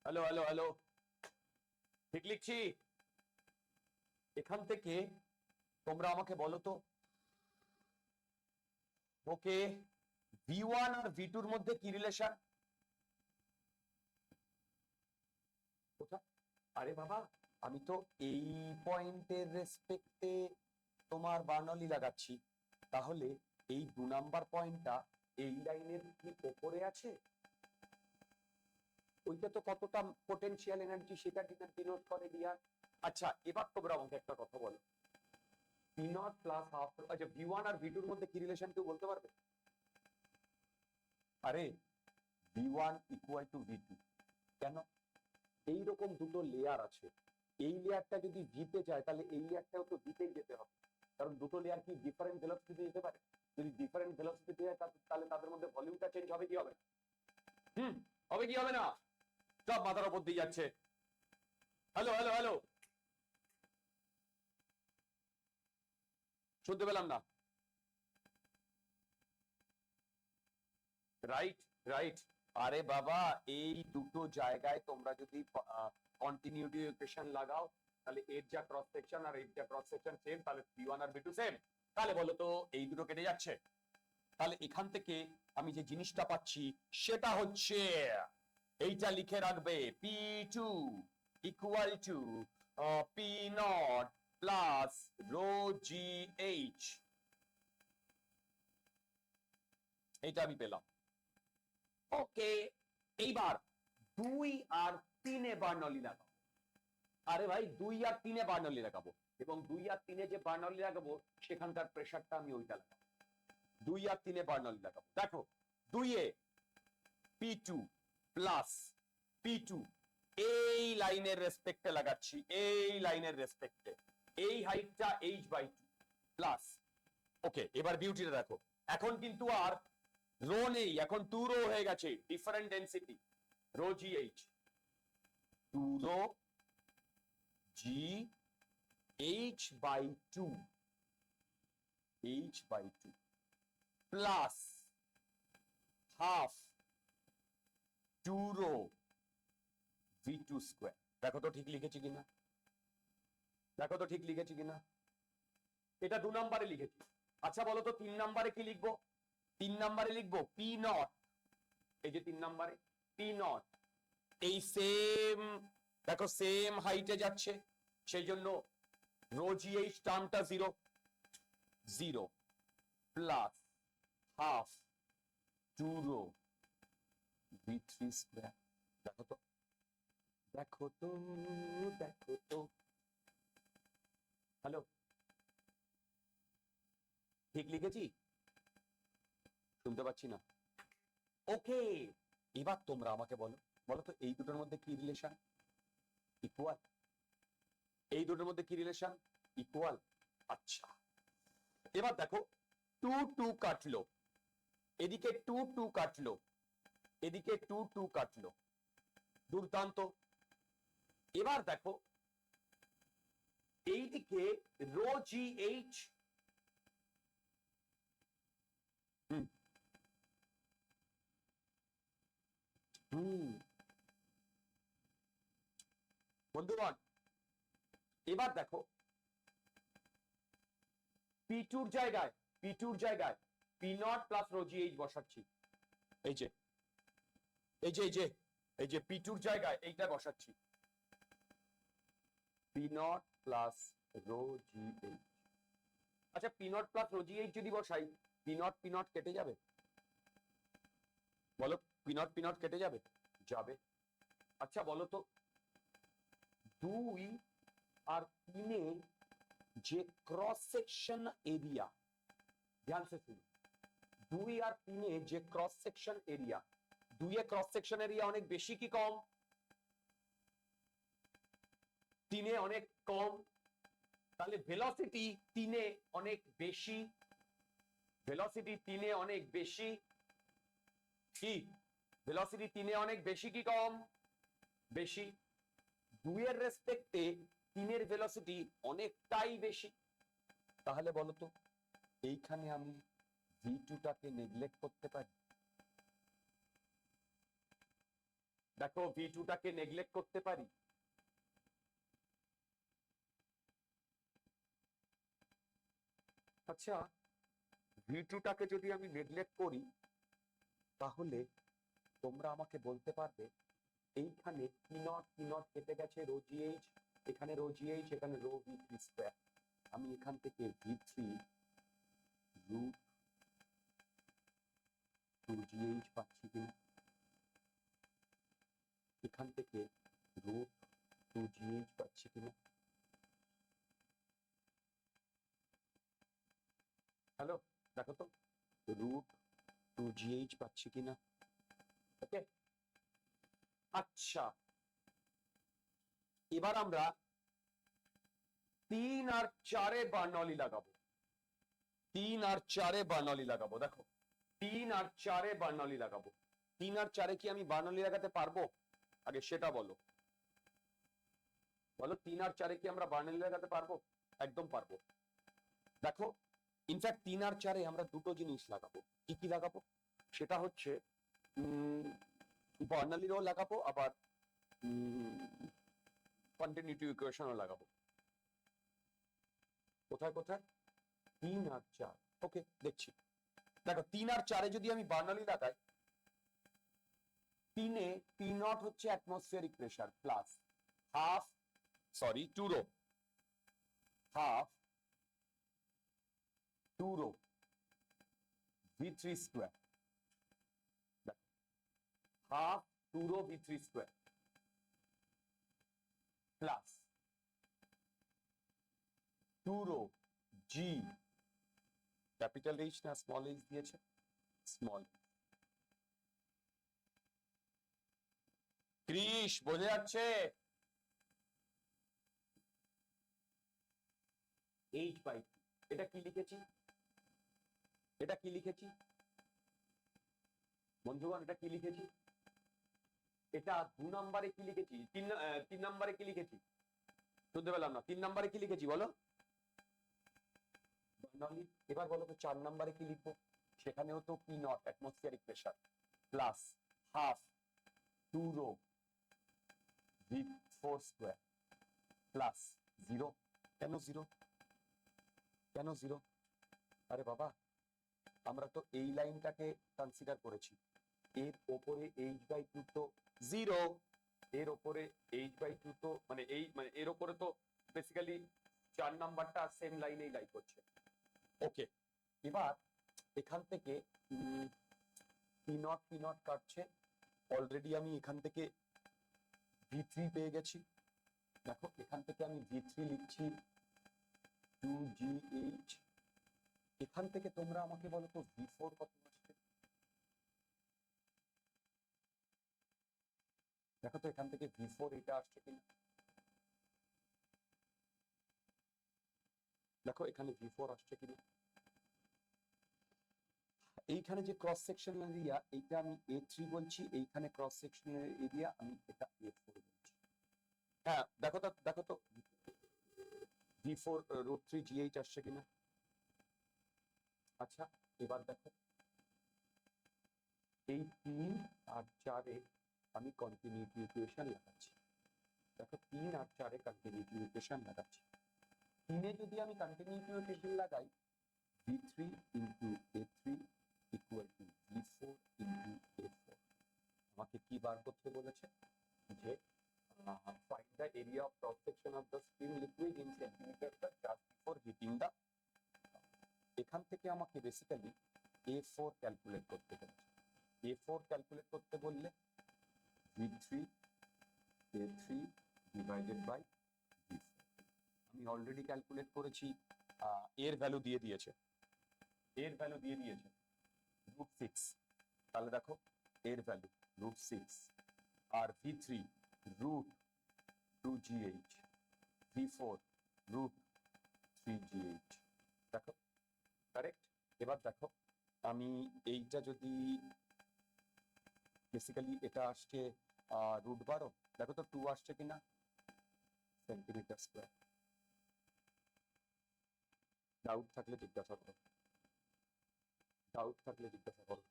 হ্যালো হ্যালো হ্যালো, ঠিক লিখছি? এখান থেকে তোমরা আমাকে বলো তো, ওকে V1 আর V2 এর মধ্যে কি রিলেশন? কোথা? আরে বাবা, আমি তো এই পয়েন্টের রেসপেক্টে তোমার বার্নৌলি লাগাচ্ছি, তাহলে এই 2 নাম্বার পয়েন্টটা এই লাইনের কি উপরে আছে? ওইটা তো কতটা পোটেনশিয়াল এনার্জি সেটা ডিনোট করে দিয়ার। আচ্ছা এবার তোমরা আমাকে একটা কথা বলো, পি নট প্লাস হাফ, আচ্ছা ভি ওয়ান আর ভি টুর মধ্যে কি রিলেশন কেউ বলতে পারবে? আরে V one equal to V two, কেন? এইরকম দুটো লেয়ার আছে, এই লেয়ারটা যদি ভিতে যায় তাহলে এই লেয়ারটাও তো ভিতেই যেতে হবে, কারণ দুটো লেয়ার কি ডিফারেন্ট ভেলোসিটিতে যেতে পারে? যদি ডিফারেন্ট ভেলোসিটিতে যায় তাহলে তাদের মধ্যে ভলিউমটা চেঞ্জ হবে কি হবে? হবে কি হবে না? সব মাথার উপর দিয়ে যাচ্ছে। হ্যালো হ্যালো হ্যালো, শুনতে পেলাম না। রাইট রাইট, আরে বাবা এই দুটো জায়গায় তোমরা যদি কন্টিনিউটি ইকুয়েশন লাগাও তাহলে এর যা ক্রস সেকশন আর এর যা ক্রস সেকশন সেম, তাহলে v1 আর v2 সেম, তাহলে বলো তো এই দুটো কেটে যাচ্ছে। তাহলে এখান থেকে আমি যে জিনিসটা পাচ্ছি সেটা হচ্ছে এইটা লিখে রাখবে, P2 equal to P0 plus rho GH, এইটা আমি পেলাম। ওকে, এইবার 2 আর 3-এ বার্নৌলি লাগাবো। আরে ভাই 2 আর 3-এ বার্নৌলি লাগাবো, এবং 2 আর 3-এ যে বার্নৌলি লাগাবো সেখানকার প্রেসারটা আমি ওইটা লাগাবো। 2 আর 3-এ বার্নৌলি লাগাবো। দেখো 2-এ P2 প্লাস P2 এই লাইনের রেসপেক্টে লাগাচ্ছি, এই লাইনের রেসপেক্টে, এই হাইটটা h/2 প্লাস। ওকে, এবার বিউটিটা দেখো, এখন কিন্তু আর রো নেই, এখন 2 রো হয়ে গেছে, different density, rho GH, 2 rho GH/2 h/2 plus half 2 rho V2 square. দেখো তো ঠিক লিখেছি কিনা, দেখো তো ঠিক লিখেছি কিনা। এটা 2 নম্বরে লিখেছি। আচ্ছা বলো তো 3 নম্বরে কি লিখবো? 3 নম্বরে লিখবো P0, এই যে 3 নম্বরে P0, এই সেম দেখো সেম হাইটে যাচ্ছে, সেই জন্য রো GH টার্মটা 0 0 plus half 2 rho V3 square. দেখো তো দেখো তো দেখো তো, হ্যালো ঠিক লিখেছি? শুনতে পাচ্ছি না। ওকে, এবার তোমরা আমাকে বলো, বলো তো এই দুটোর মধ্যে কি রিলেশন? ইকুয়াল। এই দুটোর মধ্যে কি রিলেশন? ইকুয়াল। আচ্ছা এবার দেখো 2 2 কাটলো, এদিকে 2 2 কাটলো, এদিকে 2 2 কাটলো, দুর্দান্ত। এবার দেখো এইদিকে রো GH, বন্ধুগণ এবার দেখো P2 জায়গায়, P2 জায়গায় P0 প্লাস রো GH বসাচ্ছি, এই যে এই যে এই যে এই যে P2 জায়গায় এইটা বসাচ্ছি, P0 প্লাস রো GH। আচ্ছা P0 প্লাস রো GH যদি বসাই, P0 P0 কেটে যাবে? বলো P0 P0 কেটে যাবে? যাবে। আচ্ছা বলো তো 2 আর 3-এ যে ক্রস সেকশন এরিয়া, ध्यान से सुनो, 2 আর 3-এ যে ক্রস সেকশন এরিয়া, 2-এ ক্রস সেকশন এরিয়া অনেক বেশি কি কম? 3-এ অনেক কম, তাহলে ভেলোসিটি 3-এ অনেক বেশি, ভেলোসিটি 3-এ অনেক বেশি কি? ভেলোসিটি 3-এ অনেক বেশি কি কম? বেশি। 2 এর রেসপেক্টে 3-এর ভেলোসিটি অনেকটাই বেশি, তাহলে বলো তো এইখানে আমি V2 টাকে নেগলেক্ট করতে পারি? দেখো V2 টাকে নেগলেক্ট করতে পারি? আচ্ছা V2 টাকে যদি আমি নেগলেক্ট করি তাহলে তোমরা আমাকে বলতে পারবে এইখানে P0 P0 কেটে গেছে, রো GH, এখানে রো GH, এখানে রো V3 স্কয়ার, আমি এখান থেকে V3 রুট 2GH পাচ্ছি কিনা? এখান থেকে রুট 2GH পাচ্ছি কিনা? হ্যালো, দেখো তো √2gh পাচ্ছি কিনা। ওকে, আচ্ছা এবার আমরা 3 আর 4-এ বার্নৌলি লাগাবো। 3 আর 4-এ বার্নৌলি লাগাবো। দেখো 3 আর 4-এ বার্নৌলি লাগাবো। 3 আর 4-এ কি আমি বার্নৌলি লাগাতে পারবো? আগে সেটা বলো। বলো 3 আর 4-এ কি আমরা বার্নৌলি লাগাতে পারবো? একদম পারবো। দেখো ইনফ্যাক্ট 3 আর 4-এ আমরা দুটো জিনিস লাগাবো। কি কি লাগাবো? সেটা হচ্ছে বার্নৌলিরও লাগাবো, আবার কন্টিনিউটি ইকুয়েশনও লাগাবো। কোথায় কোথায়? 3 আর 4। ওকে, দেখছি। দেখো 3 আর 4-এ যদি আমি বার্নৌলি লাগাই, 3-এ P0 হচ্ছে atmospheric pressure plus half, sorry 2 rho, half 2 rho V3 square, half 2 rho V3 square plus 2 rho G, capital H না স্মল এইচ দিয়েছে? স্মল। ক্রিশ বোঝা যাচ্ছে? H/2। এটা কি লিখেছি? এটা কি লিখেছি বন্ধুগণ? এটা কি লিখেছি? এটা 2 নম্বরে কি লিখেছি? 3 নম্বরে কি লিখেছি? শুনতে পেলাম না। 3 নম্বরে কি লিখেছি বলো? এবার বলো তো 4 নম্বরে কি লিখবো? সেখানেও তো P0 atmospheric pressure plus half 2 rho V4 square plus 0। কেন 0? কেন 0? আরে বাবা, আমরা তো এই লাইনটাকে কনসিডার করেছি। এর ওপরে H/2 তো 0, এর ওপরে H/2 তো মানে এর ওপরে তো বেসিক্যালি 4 নাম্বারটা সেম লাইনেই লাই করছে। ওকে, এবার এখান থেকে P0 কাটছে। অলরেডি আমি এখান থেকে V3 পেয়ে গেছি। দেখো এখান থেকে আমি V3 লিখছি 2gh। এখান থেকে তোমরা আমাকে বলো তো V4 কত আসছে? দেখো তো এখান থেকে V4 এটা আসছে কিনা। দেখো এখানে V4 আসছে কিনা। এইখানে যে ক্রস সেকশনাল এরিয়া, এইটা আমি A3 বলছি, এইখানে ক্রস সেকশনাল এরিয়া আমি এটা A4 বলছি। হ্যাঁ দেখো তো V4 √3gh আসছে কিনা। আচ্ছা এবার দেখো এই 3 আর 4-এ আমি কন্টিনিউটি ইকুয়েশন লাগাচ্ছি। দেখো 3 আর 4-এ কন্টিনিউটি ইকুয়েশন লাগাচ্ছি। 3-এ যদি আমি কন্টিনিউটি ইকুয়েশন লাগাই, V3 into A3 equal to V4 into A4। আমাকে কি বার করতে বলেছে? যে find the area of cross section of the steam liquid in centimeter just before heating the। এখান থেকে আমাকে বেসিক্যালি A4 ক্যালকুলেট করতে বলেছে। A4 ক্যালকুলেট করতে বললে V3 A3 divided by V4। আমি অলরেডি ক্যালকুলেট করেছি, এর ভ্যালু দিয়ে দিয়েছে, এর ভ্যালু দিয়ে দিয়েছে √6। তাহলে দেখো এর ভ্যালু √6 আর V3 √2gh, V4 √3gh। দেখো কারেক্ট। এবার দেখো আমি এইটা যদি বেসিক্যালি এটা আসছে √12, দেখো তো 2 আসছে কিনা সেন্টিমিটার স্কোয়ার। ডাউট থাকলে জিজ্ঞাসা করো, ডাউট থাকলে জিজ্ঞাসা করো।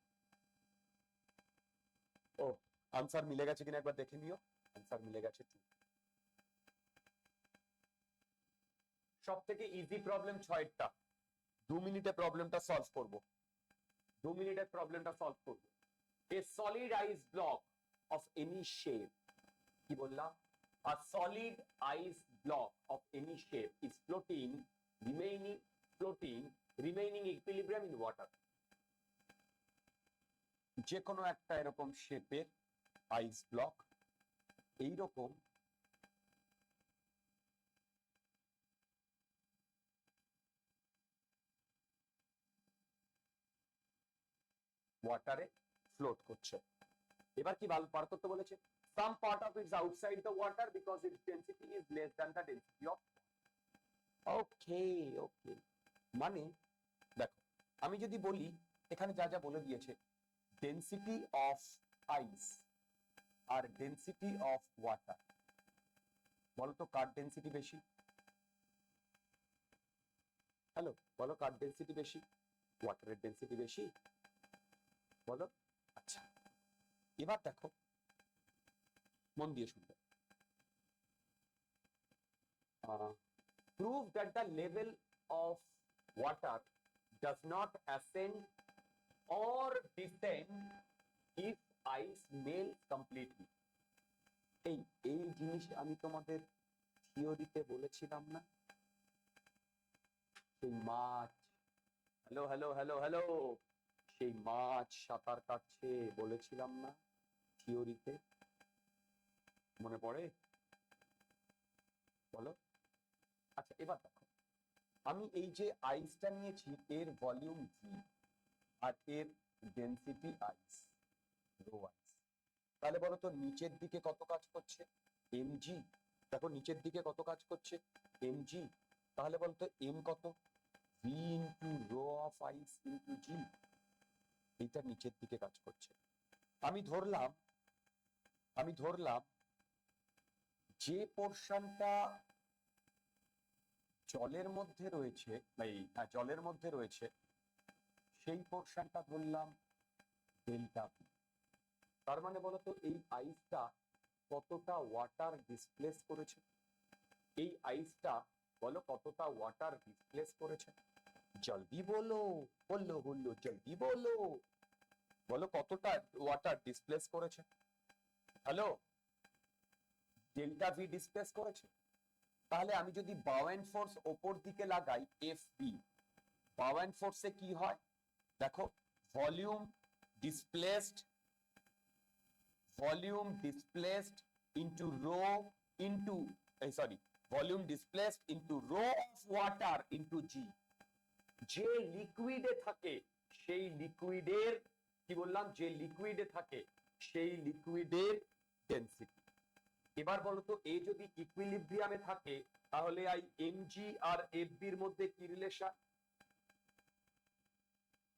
ও আনসার মিলে গেছে কিনা একবার দেখে নিও। আনসার মিলে গেছে 2। সব থেকে ইজি প্রবলেম 6টা। 2 মিনিটে প্রবলেমটা সলভ করব। 2 মিনিটে প্রবলেমটা সলভ করব। A solid ice block of any shape, কি বললাম? A solid ice block of any shape is remaining equilibrium in water। যে কোনো একটা এরকম শেপের আইস ব্লক এইরকম ওয়াটারে ফ্লোট করছে। এবার কি পার্থক্য বলেছে, some part of it's outside the water because its density is less than the density of. Okay okay, মানে দেখো আমি যদি বলি এখানে যা যা বলে দিয়েছে, ডেন্সিটি অফ আইস আর ডেন্সিটি অফ ওয়াটার, বলতো কার ডেন্সিটি বেশি? হ্যালো বলো, কার ডেন্সিটি বেশি? ওয়াটারের ডেন্সিটি বেশি, বলো। আচ্ছা, এবার দেখো মন দিয়ে শুনবে, prove that the level of water does not ascend or descend if ice melts completely. এই এই জিনিস আমি তোমাদের থিওরিতে বলেছিলাম না? সেই মাছ, হ্যালো হ্যালো হ্যালো হ্যালো, সেই মাছ সাঁতার কাটছে বলেছিলাম না থিওরিতে? মনে পড়ে? বলো। আচ্ছা এবার দেখো, আমি এই যে আইসটা নিয়েছি এর ভলিউম ভি আর এর ডেন্সিটি আইস, রো আইস, তাহলে বলো তো নিচের দিকে কত কাজ করছে? এমজি। দেখো নিচের দিকে কত কাজ করছে? এমজি। তাহলে বলতো এম কত? V into rho of ice into G, এইটা নিচের দিকে কাজ করছে। আমি ধরলাম যে পোর্শনটা জলের মধ্যে রয়েছে, জলের মধ্যে রয়েছে, সেই পোর্শনটা ধরলাম ডেল্টা ভি। তার মানে বলতো এই আইসটা কতটা ওয়াটার ডিসপ্লেস করেছে? এই আইসটা বলো কতটা ওয়াটার ডিসপ্লেস করেছে? জলদি বলো, বললো বললো, জলদি বলো, বলো কতটা ওয়াটার ডিসপ্লেস করেছে? হ্যালো, ডেল্টা ভি ডিসপ্লেস করেছে। তাহলে আমি যদি বাউয়েন্ট ফোর্স ওপর দিকে লাগাই এফ বি, বাউয়েন্ট ফোর্সে কি হয় দেখো, volume displaced into rho into volume displaced into rho of water into G. যে লিকুইডে থাকে সেই লিকুইডের, কি বললাম, যে লিকুইডে থাকে সেই লিকুইডের ডেন্সিটি। এবার বলতো এ যদি ইকুইলিব্রিয়ামে থাকে তাহলে এই এমজি আর এফবির মধ্যে কি রিলেশন?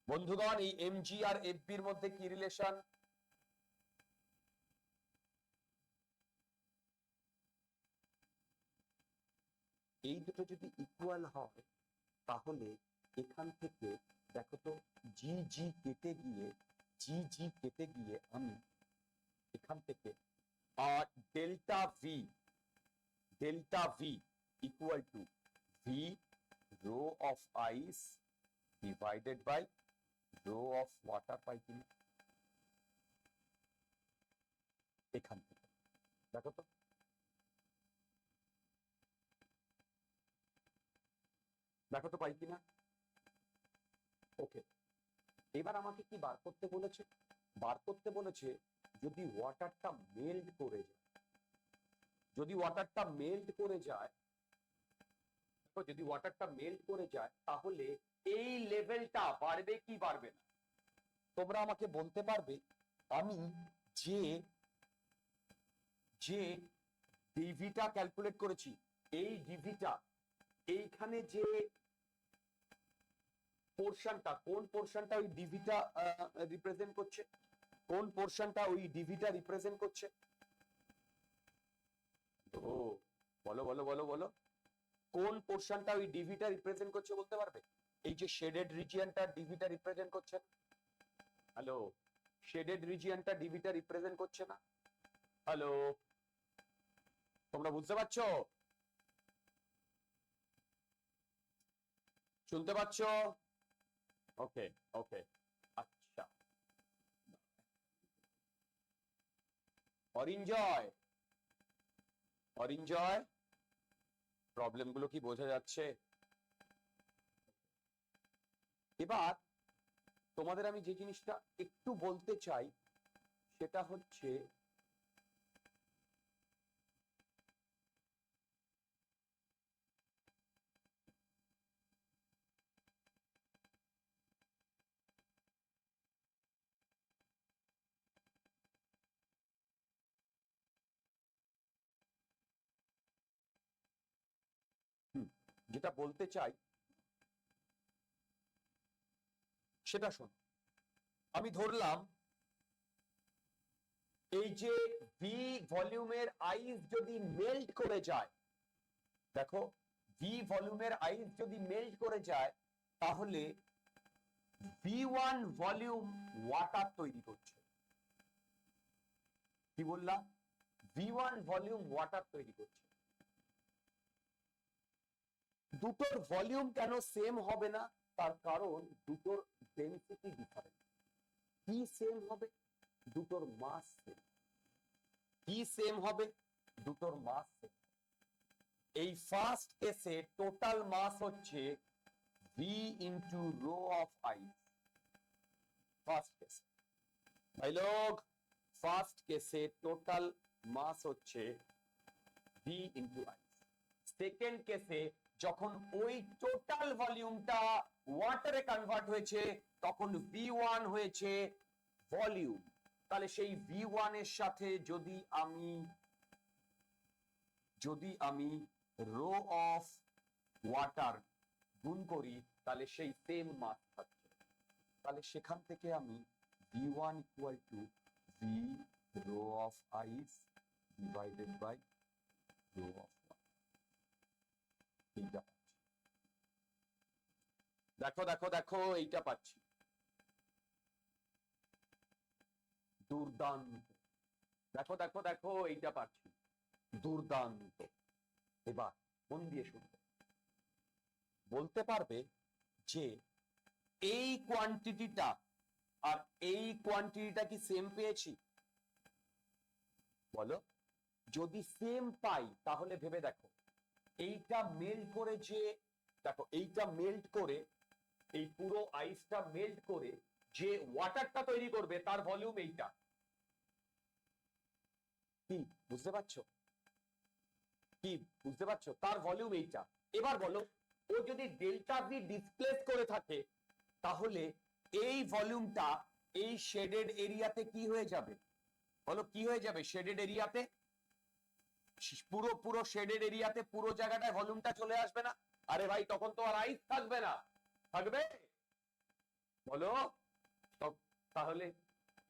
বন্ধুগণ এই এমজি আর এফবির মধ্যে কি রিলেশন? এই দুটো যদি ইকুয়াল হয় তাহলে এখান থেকে দেখো তো জি জি কেটে গিয়ে আমি এখান থেকে delta V equal to V rho of ice divided by rho of water পাই কিনা? এখান থেকে দেখো তো, দেখো তো পাই কিনা? ওকে, এবার আমাকে কি বার করতে বলেছে? বার করতে বলেছে যদি ওয়াটারটা মেল্ট করে যায়, যদি ওয়াটারটা মেল্ট করে যায়, যদি ওয়াটারটা মেল্ট করে যায় তাহলে এই লেভেলটা বাড়বে কি বাড়বে না? তোমরা আমাকে বলতে পারবে আমি যে যে ডিভিটা ক্যালকুলেট করেছি, এই ডিভিটা এইখানে যে পোর্শনটা, কোন পোর্শনটা ওই ডিভিটা রিপ্রেজেন্ট করছে? কোন পোর্শনটা ওই ডিভিটা রিপ্রেজেন্ট করছে? ও বলো বলো বলো বলো, কোন পোর্শনটা ওই ডিভিটা রিপ্রেজেন্ট করছে বলতে পারবে? এই যে শেডেড রিজিয়নটা ডিভিটা রিপ্রেজেন্ট করছে, হ্যালো, শেডেড রিজিয়নটা ডিভিটা রিপ্রেজেন্ট করছে না? হ্যালো, তোমরা বুঝতে পারছো? শুনতে পাচ্ছ? ওকে ওকে, আচ্ছা, অরিঞ্জয় প্রবলেম গুলো কি বোঝা যাচ্ছে? এবার তোমাদের আমি যে জিনিসটা একটু বলতে চাই সেটা হচ্ছে যেটা বলতে চাই সেটা শোনো। আমি ধরলাম এই যে ভি ভলিউমের আইস যদি মেল্ট করে যায়, দেখো ভি ভলিউমের আইস যদি মেল্ট করে যায় তাহলে V1 ভলিউম ওয়াটার তৈরি করছে। কি বললাম? V1 ভলিউম ওয়াটার তৈরি করছে। দুটোর ভলিউম কেন সেম হবে না? তার কারণ দুটোর ডেনসিটি ডিফারেন্ট। কি সেম হবে? দুটোর মাস সেম। কি সেম হবে? দুটোর মাস সেম। এই ফার্স্ট কেসে টোটাল মাস হচ্ছে V into rho of ice. First কেসে ভাই লোক, ফার্স্ট কেসে টোটাল মাস হচ্ছে V ইন্টু আইস। সেকেন্ড কেসে যখন ওই টোটাল ভলিউমটা ওয়াটারে কনভার্ট হয়েছে তখন V1 হয়েছে ভলিউম। তাহলে সেই V1 এর সাথে যদি আমি রো অফ ওয়াটার গুণ করি তাহলে সেই সেম মাস থাকছে। তাহলে সেখান থেকে আমি V1 equal to V rho of ice divided by rho of water. এইটা পাচ্ছি। দেখো দেখো দেখো, এইটা পাচ্ছি। দুর্দান্ত। দেখো দেখো দেখো, এইটা পাচ্ছি। দুর্দান্ত। এবার মন দিয়ে শুনবে। বলতে পারবে যে এই কোয়ান্টিটিটা আর এই কোয়ান্টিটিটা কি সেম পেয়েছি? বলো। যদি সেম পাই তাহলে ভেবে দেখো, এইটা মেল্ট করে যে, দেখো এইটা মেল্ট করে, এই পুরো আইসটা মেল্ট করে যে ওয়াটারটা তৈরি করবে তার ভলিউম এইটা। কি বুঝতে পারছো? কি বুঝতে পারছো? তার ভলিউম এইটা। এবার বলো, ও যদি ডেল্টা ভি ডিসপ্লেস করে থাকে তাহলে এই ভলিউমটা এই শেডেড এরিয়াতে কি হয়ে যাবে? বলো কি হয়ে যাবে? শেডেড এরিয়াতে, পুরো পুরো শেডেড এরিয়াতে পুরো জায়গাটায় ভলিউমটা চলে আসবে না? আরে ভাই তখন তো আর আইস থাকবে না। থাকবে? বলো। তাহলে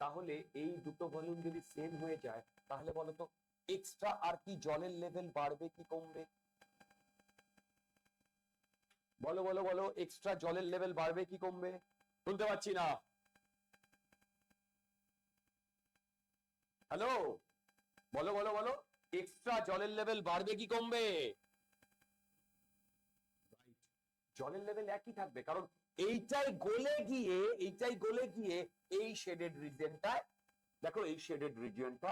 তাহলে এই দুটো ভলিউম যদি সেম হয়ে যায় তাহলে বলো তো এক্সট্রা আর কি জলের লেভেল বাড়বে কি কমবে? বলো বলো বলো, এক্সট্রা জলের লেভেল বাড়বে কি কমবে? শুনতে পাচ্ছি না। হ্যালো, বলো বলো বলো, এক্সট্রা জলের লেভেল বাড়বে কি কমবে? জলের লেভেল একই থাকবে, কারণ এইটাই গলে গিয়ে এই শেডেড রিজিয়নটায়, দেখো এই শেডেড রিজিয়নটা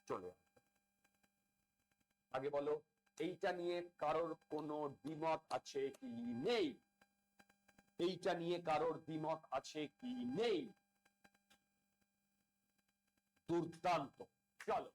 চলে আসবে। আগে বলো, এইটা নিয়ে কারোর কোনো দ্বিমত আছে কি নেই? এইটা নিয়ে কারোর দ্বিমত আছে কি নেই? দুর্দান্ত। চলো